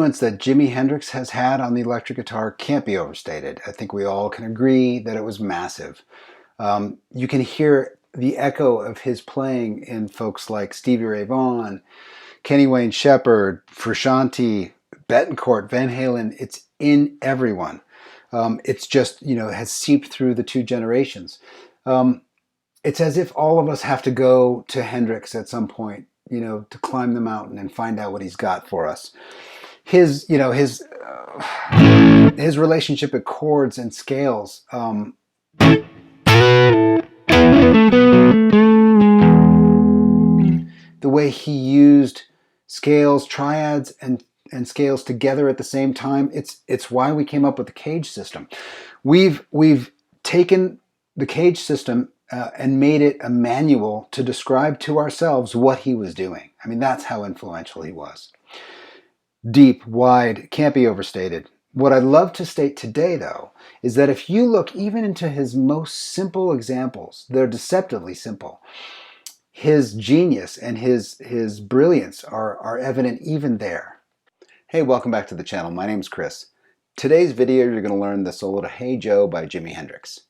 influence that Jimi Hendrix has had on the electric guitar can't be overstated. I think we all can agree that it was massive. You can hear the echo of his playing in folks like Stevie Ray Vaughan, Kenny Wayne Shepherd, Frusciante, Betancourt, Van Halen. It's in everyone. It's just, has seeped through the two generations. It's as if all of us have to go to Hendrix at some point, to climb the mountain and find out what he's got for us. His relationship with chords and scales. The way he used scales, triads, and scales together at the same time. It's why we came up with the Cage system. We've taken the Cage system and made it a manual to describe to ourselves what he was doing. I mean, that's how influential he was. Deep, wide, can't be overstated. What I'd love to state today, though, is that if you look even into his most simple examples, they're deceptively simple. His genius and his brilliance are evident even there. Hey, welcome back to the channel. My name's Chris. Today's video, you're going to learn the solo to Hey Joe by Jimi Hendrix.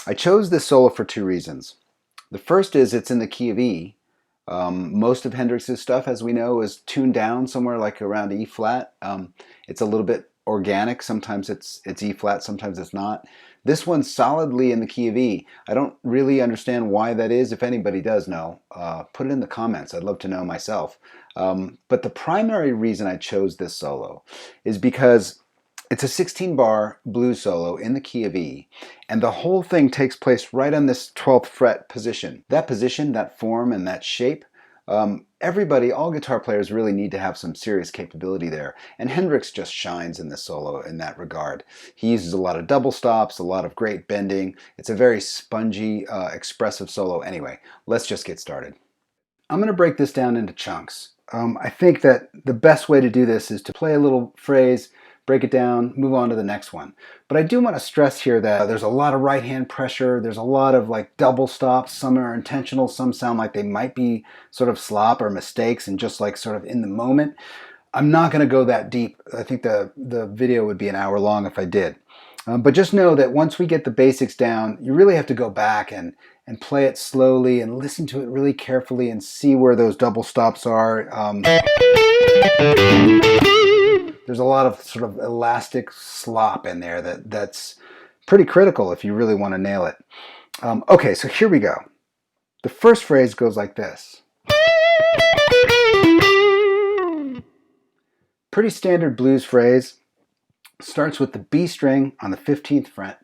I chose this solo for two reasons. The first is it's in the key of E. Most of Hendrix's stuff, as we know, is tuned down somewhere like around E flat. It's a little bit organic. Sometimes it's E flat, sometimes it's not. This one's solidly in the key of E. I don't really understand why that is. If anybody does know, put it in the comments. I'd love to know myself. But the primary reason I chose this solo is because it's a 16-bar blues solo in the key of E, and the whole thing takes place right on this 12th fret position. That position, that form, and that shape, everybody, all guitar players really need to have some serious capability there, and Hendrix just shines in this solo in that regard. He uses a lot of double stops, a lot of great bending. It's a very spongy, expressive solo. Anyway, let's just get started. I'm going to break this down into chunks. I think that the best way to do this is to play a little phrase, break it down, move on to the next one. But I do want to stress here that there's a lot of right hand pressure, there's a lot of like double stops, some are intentional, some sound like they might be sort of slop or mistakes and just like sort of in the moment. I'm not going to go that deep. I think the video would be an hour long if I did. But just know that once we get the basics down, you really have to go back and play it slowly and listen to it really carefully and see where those double stops are. There's a lot of sort of elastic slop in there that's pretty critical if you really want to nail it. Okay, so here we go. The first phrase goes like this. Pretty standard blues phrase. Starts with the B string on the 15th fret,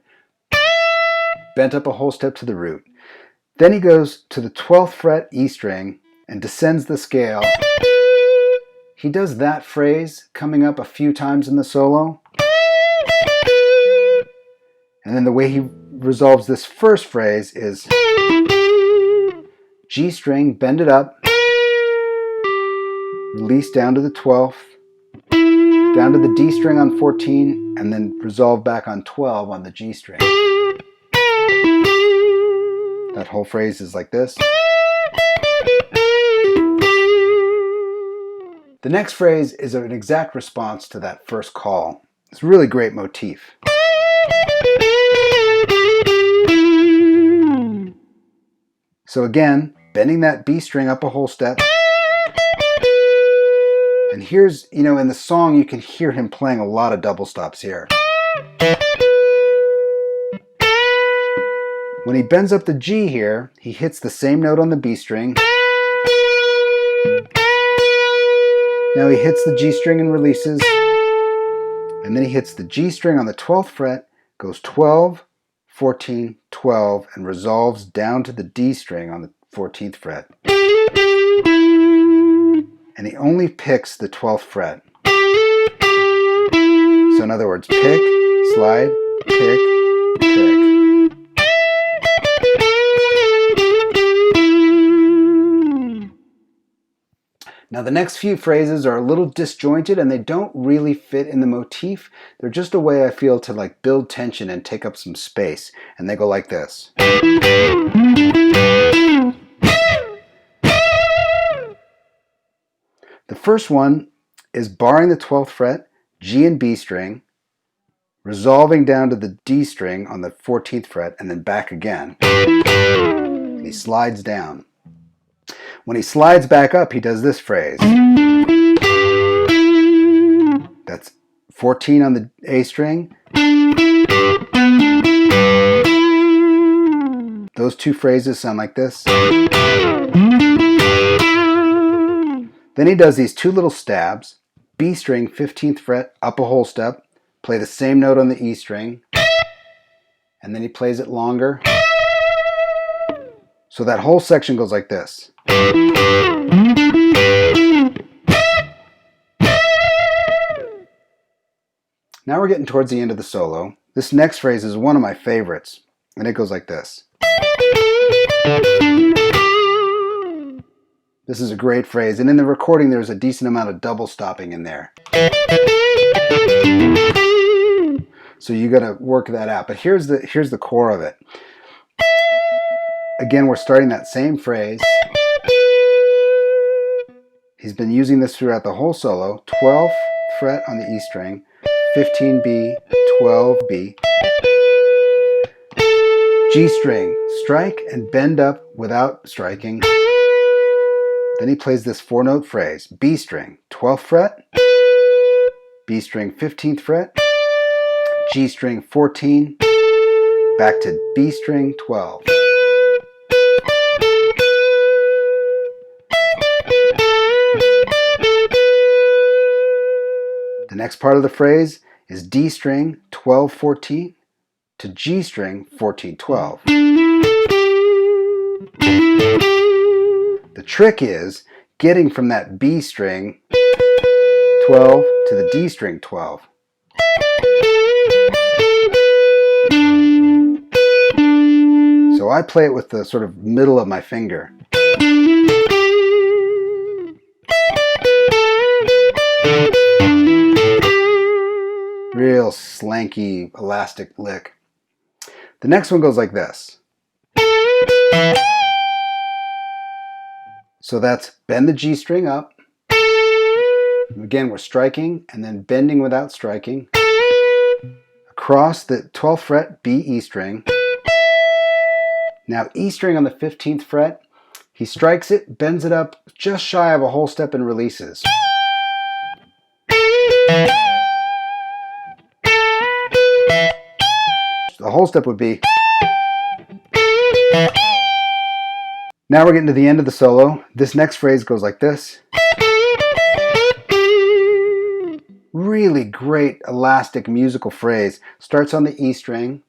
bent up a whole step to the root. Then he goes to the 12th fret E string and descends the scale. He does that phrase coming up a few times in the solo. And then the way he resolves this first phrase is G string, bend it up, release down to the 12th, down to the D string on 14, and then resolve back on 12 on the G string. That whole phrase is like this. The next phrase is an exact response to that first call. It's a really great motif. So again, bending that B string up a whole step. And here's, in the song you can hear him playing a lot of double stops here. When he bends up the G here, he hits the same note on the B string. Now he hits the G string and releases, and then he hits the G string on the 12th fret, goes 12, 14, 12, and resolves down to the D string on the 14th fret. And he only picks the 12th fret. So in other words, pick, slide, pick, pick. Now the next few phrases are a little disjointed and they don't really fit in the motif. They're just a way I feel to like build tension and take up some space. And they go like this. The first one is barring the 12th fret, G and B string, resolving down to the D string on the 14th fret, and then back again. And he slides down. When he slides back up, he does this phrase. That's 14 on the A string. Those two phrases sound like this. Then he does these two little stabs. B string, 15th fret, up a whole step. Play the same note on the E string. And then he plays it longer. So that whole section goes like this. Now we're getting towards the end of the solo. This next phrase is one of my favorites, and it goes like this. This is a great phrase, and in the recording there's a decent amount of double stopping in there. So you got to work that out. But here's the core of it. Again, we're starting that same phrase. He's been using this throughout the whole solo. 12th fret on the E string, 15B, 12B, G string, strike and bend up without striking. Then he plays this 4-note phrase. B string, 12th fret, B string, 15th fret, G string, 14, back to B string, 12. The next part of the phrase is D string 12 14 to G string 14 12. The trick is getting from that B string 12 to the D string 12. So I play it with the sort of middle of my finger. Real slanky, elastic lick. The next one goes like this. So that's bend the G string up. Again, we're striking and then bending without striking. Across the 12th fret, B, E string. Now E string on the 15th fret, he strikes it, bends it up just shy of a whole step and releases. The whole step would be. Now we're getting to the end of the solo. This next phrase goes like this. Really great elastic musical phrase. Starts on the E string.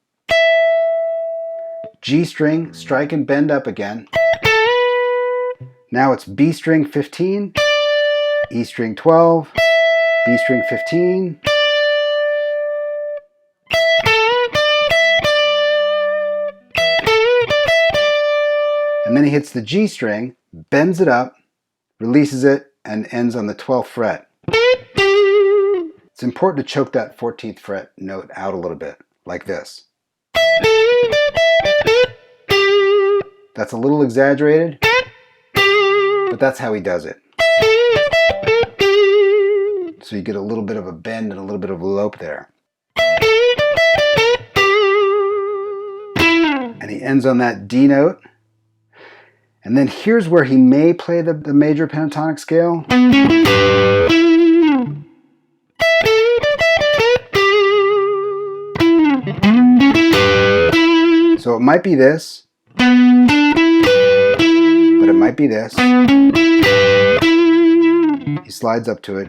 G string, strike and bend up again. Now it's B string 15, E string 12, B string 15. And then he hits the G string, bends it up, releases it, and ends on the 12th fret. It's important to choke that 14th fret note out a little bit, like this. That's a little exaggerated, but that's how he does it. So you get a little bit of a bend and a little bit of a lope there. And he ends on that D note. And then here's where he may play the major pentatonic scale. So it might be this, but it might be this. He slides up to it.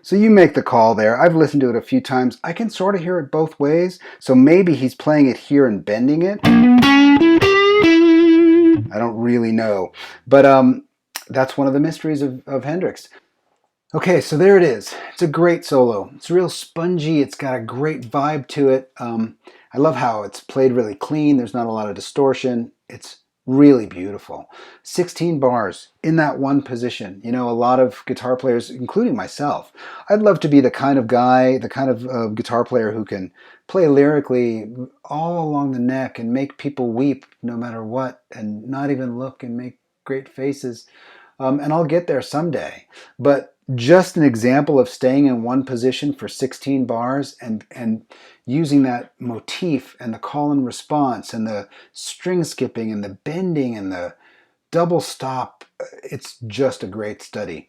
So you make the call there. I've listened to it a few times. I can sort of hear it both ways. So maybe he's playing it here and bending it. I don't really know. But that's one of the mysteries of Hendrix. Okay, so there it is. It's a great solo. It's real spongy. It's got a great vibe to it. I love how it's played really clean. There's not a lot of distortion. It's really beautiful. 16 bars in that one position. You know, a lot of guitar players, including myself, I'd love to be the kind of guy, the kind of guitar player who can play lyrically all along the neck and make people weep no matter what, and not even look and make great faces. and I'll get there someday. But just an example of staying in one position for 16 bars and using that motif and the call and response and the string skipping and the bending and the double stop, it's just a great study.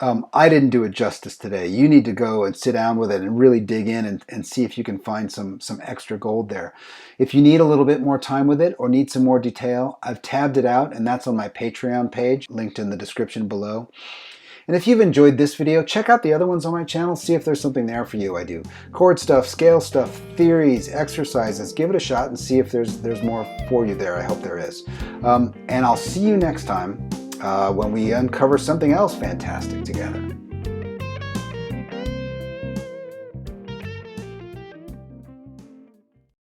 I didn't do it justice today. You need to go and sit down with it and really dig in and see if you can find some extra gold there. If you need a little bit more time with it or need some more detail, I've tabbed it out, and that's on my Patreon page, linked in the description below. And if you've enjoyed this video, check out the other ones on my channel, see if there's something there for you. I do chord stuff, scale stuff, theories, exercises. Give it a shot and see if there's more for you there. I hope there is. And I'll see you next time when we uncover something else fantastic together.